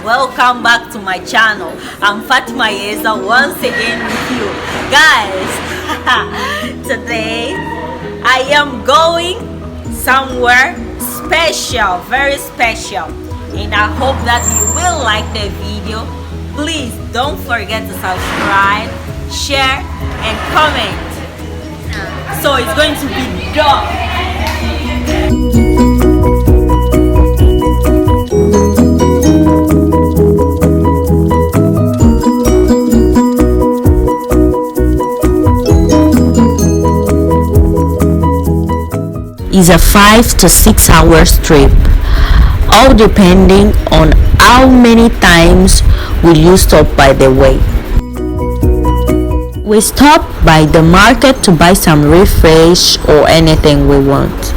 welcome back to my channel. I'm Fatima Yeza once again with you guys. Today I am going somewhere special, very special, and I hope that you will like the video. Please don't forget to subscribe, share and comment. So it's going to be dope. Is a 5 to 6 hours trip, all depending on how many times will you stop by the way. We stop by the market to buy some refresh or anything we want.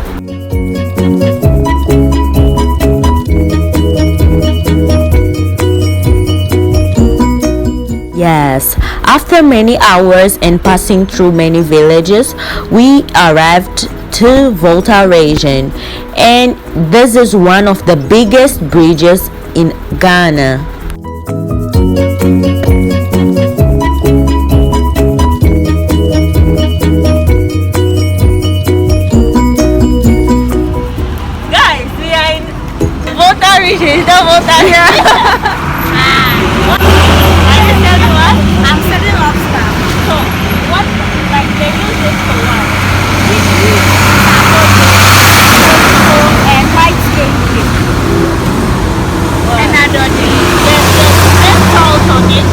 Yes, after many hours and passing through many villages, we arrived to Volta region, and this is one of the biggest bridges in Ghana. Guys, we are in Volta region. Is that Volta here? I'm selling lobster. So, what, like, they use this for what? And white skin cake. And I don't there's salt on it.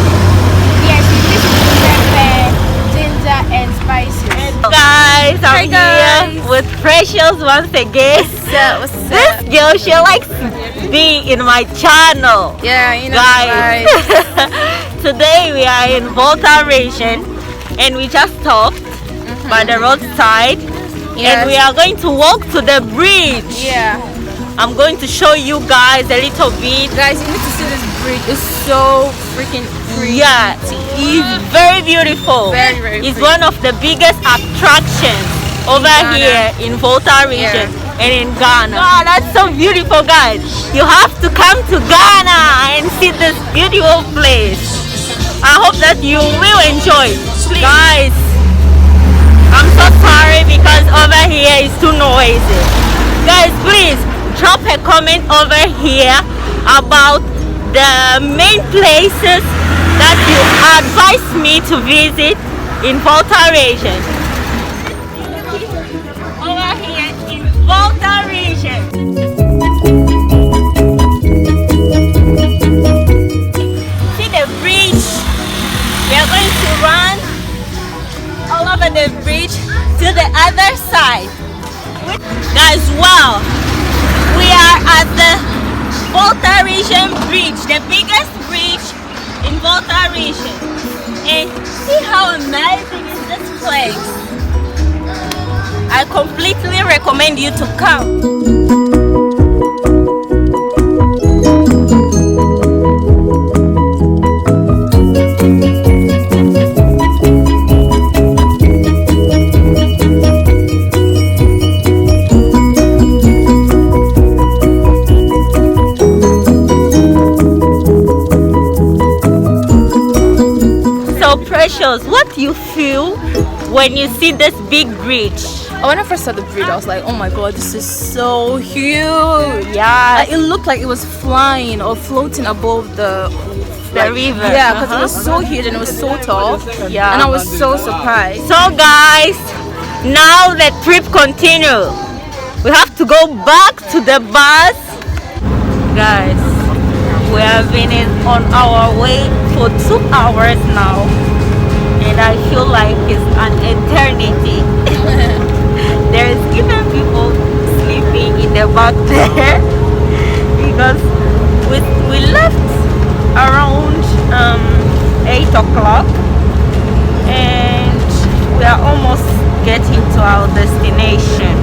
Yes, this is pepper, ginger, and spices. Guys, I'm here with Precious once again. What's up? This girl, she likes to be in my channel. Yeah, you know, guys. Today we are in Volta region, and we just stopped by the roadside. Yes. And we are going to walk to the bridge. Yeah. I'm going to show you guys a little bit. Guys, you need to see this bridge. It's so freaking pretty. Yeah, it's very beautiful. Very, very It's pretty. one of the biggest attractions over here in Volta region and in Ghana. Oh, that's so beautiful, guys. You have to come to Ghana and see this beautiful place. I hope that you will enjoy. Please. Guys, I'm so sorry because over here is too noisy. Guys, please drop a comment over here about the main places that you advise me to visit in Volta region. Over here in Volta region. See the bridge? We are going to run all over the bridge to the other side. Guys, wow, we are at the Volta region bridge, the biggest bridge in Volta region, and see how amazing is this place. I completely recommend you to come. Precious, what do you feel when you see this big bridge? When I first saw the bridge, I was like, oh my god, this is so huge. Yeah, Like, it looked like it was flying or floating above the river. Yeah, because it was so huge and it was so tall. Yeah, and I was so surprised. So guys, now the trip continues. We have to go back to the bus. Guys, we have been on our way for 2 hours now, and I feel like it's an eternity. There is even people sleeping in the back there because we left around 8 o'clock and we are almost getting to our destination.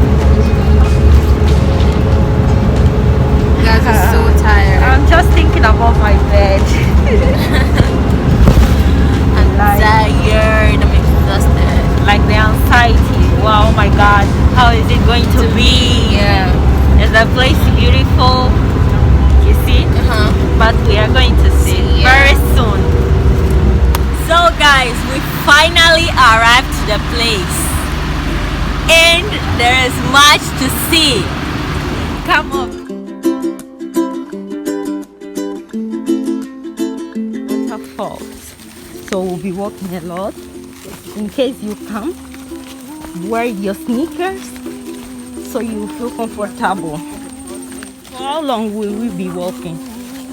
Guys, I'm so tired. I'm just thinking about my bed. I'm tired. I'm exhausted. Like the anxiety. Wow, my God, how is it going to be? Yeah. Is the place beautiful? You see? Uh-huh. but we are going to see very soon. So guys, we finally arrived to the place and there is much to see. Come on. Waterfalls. So we'll be walking a lot. In case you come, wear your sneakers so you feel comfortable. For how long will we be walking?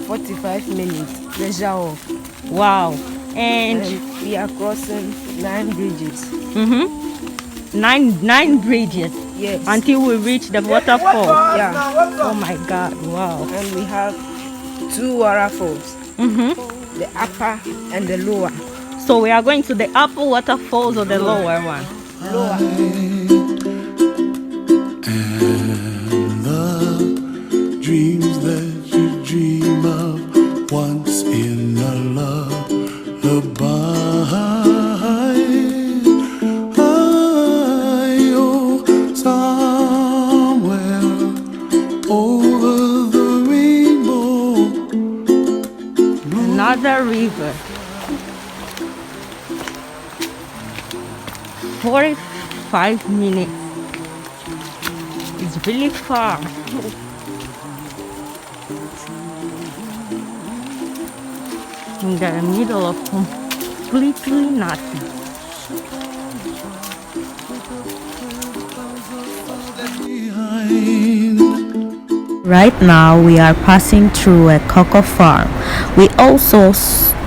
45 minutes. Pleasure off. Wow. And we are crossing 9 bridges. Nine bridges. Yes. Until we reach the waterfall. Yeah. Oh my God! Wow. And we have 2 waterfalls. The upper and the lower. So we are going to the upper waterfalls or the lower one? Lower. And the dreams that you dream of once in a lullaby. Oh, somewhere over the rainbow. Another river. 45 minutes. It's really far. In the middle of completely nothing. Right now we are passing through a cocoa farm. We also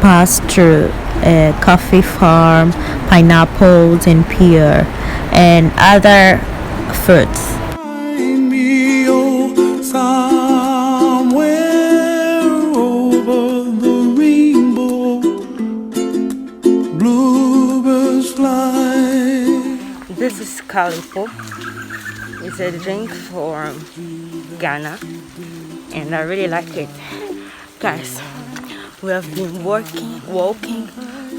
pass through a coffee farm, pineapples and pear and other fruits. Find me, oh, somewhere over the rainbow. Bluebirds fly. This is calipo. It's a drink from Ghana and I really like it. Guys, we have been walking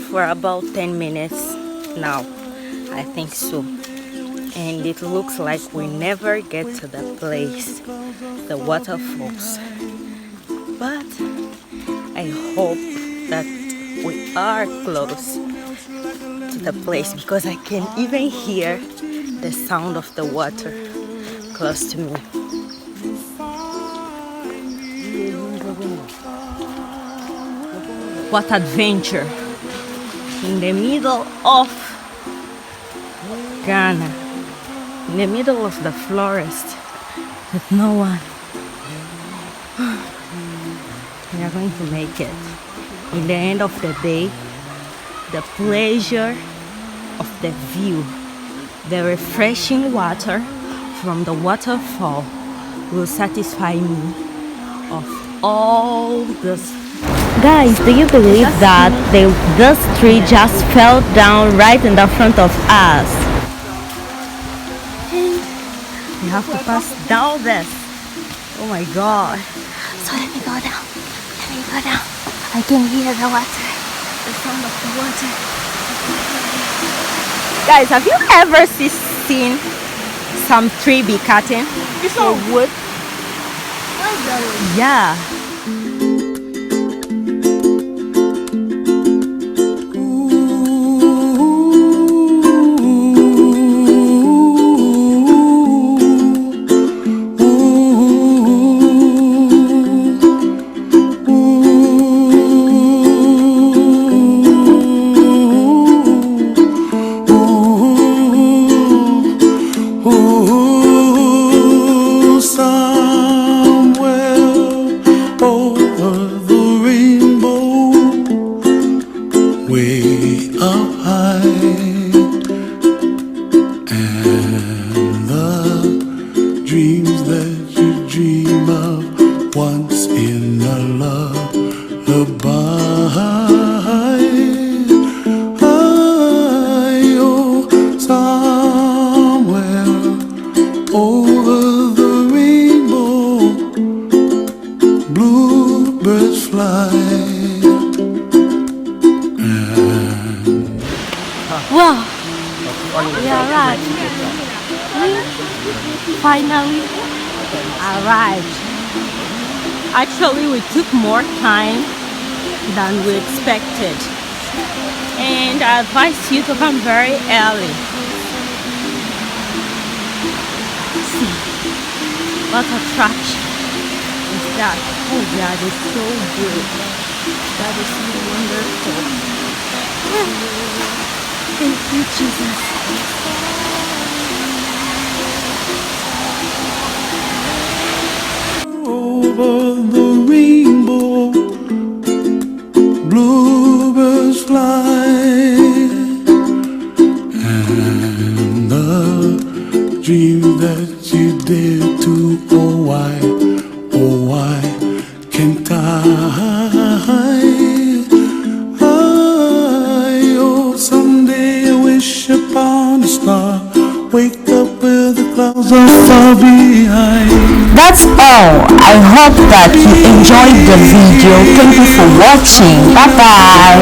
for about 10 minutes now, I think so, and it looks like we never get to the place, the waterfalls, but I hope that we are close to the place because I can even hear the sound of the water close to me. What adventure in the middle of Ghana, in the middle of the forest with no one. We are going to make it. In the end of the day, the pleasure of the view, the refreshing water from the waterfall will satisfy me of all this. Guys, do you believe that this tree just fell down right in the front of us? We have to pass down this. Oh my God. So let me go down. I can hear the water. The sound of the water. Guys, have you ever seen some tree be cutting? Or wood? Yeah. Wow, we arrived. We finally arrived Actually, we took more time than we expected, and I advise you to come very early. See what attraction is that? Oh, that is so good. That is so wonderful. Thank you, Jesus. Over the rainbow, bluebirds fly, and the dream that you dare to, oh why can't oh, someday I wish upon a star, wake up with the clouds are far behind. That's all. I hope that you enjoyed the video. Thank you for watching. Bye bye.